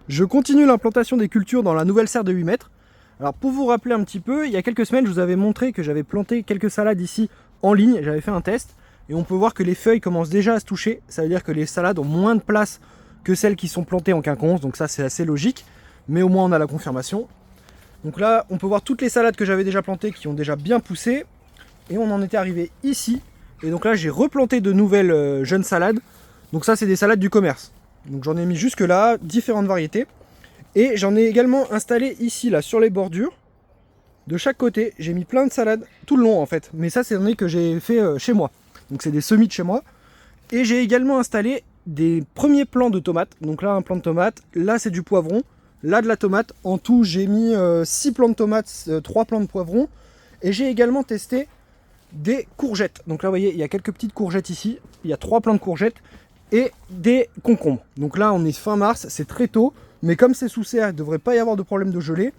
Je continue l'implantation des cultures dans la nouvelle serre de 8 mètres. Alors pour vous rappeler un petit peu, il y a quelques semaines je vous avais montré que j'avais planté quelques salades ici en ligne, j'avais fait un test et on peut voir que les feuilles commencent déjà à se toucher, ça veut dire que les salades ont moins de place que celles qui sont plantées en quinconce, donc ça c'est assez logique, mais au moins on a la confirmation. Donc là on peut voir toutes les salades que j'avais déjà plantées qui ont déjà bien poussé et on en était arrivé ici et donc là j'ai replanté de nouvelles jeunes salades, donc ça c'est des salades du commerce. Donc j'en ai mis jusque là, différentes variétés. Et j'en ai également installé ici, là, sur les bordures. De chaque côté, j'ai mis plein de salades, tout le long en fait. Mais ça, c'est des que j'ai fait chez moi. Donc c'est des semis de chez moi. Et j'ai également installé des premiers plants de tomates. Donc là, un plant de tomate. Là, c'est du poivron. Là, de la tomate. En tout, j'ai mis 6 plants de tomates, 3 plants de poivron. Et j'ai également testé des courgettes. Donc là, vous voyez, il y a quelques petites courgettes ici. Il y a 3 plants de courgettes. Et des concombres. Donc là, on est fin mars, c'est très tôt. Mais comme c'est sous serre, il ne devrait pas y avoir de problème de gelée.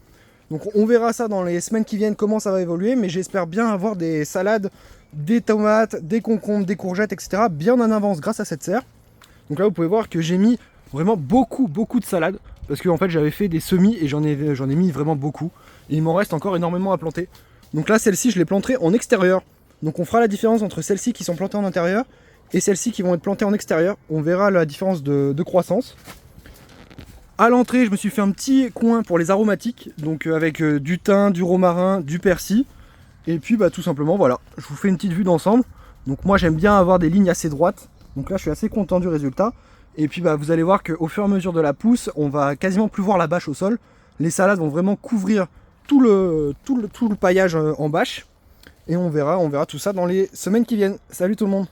Donc on verra ça dans les semaines qui viennent, comment ça va évoluer. Mais j'espère bien avoir des salades, des tomates, des concombres, des courgettes, etc. bien en avance grâce à cette serre. Donc là, vous pouvez voir que j'ai mis vraiment beaucoup de salades. Parce qu'en fait, j'avais fait des semis et j'en ai mis vraiment beaucoup. Et il m'en reste encore énormément à planter. Donc là, celle-ci, je l'ai plantée en extérieur. Donc on fera la différence entre celles-ci qui sont plantées en intérieur et celles-ci qui vont être plantées en extérieur. On verra la différence de croissance. À l'entrée, je me suis fait un petit coin pour les aromatiques, donc avec du thym, du romarin, du persil. Et puis tout simplement, voilà, je vous fais une petite vue d'ensemble. Donc moi j'aime bien avoir des lignes assez droites. Donc là je suis assez content du résultat. Et puis vous allez voir qu'au fur et à mesure de la pousse, on va quasiment plus voir la bâche au sol. Les salades vont vraiment couvrir tout le paillage en bâche. Et on verra tout ça dans les semaines qui viennent. Salut tout le monde!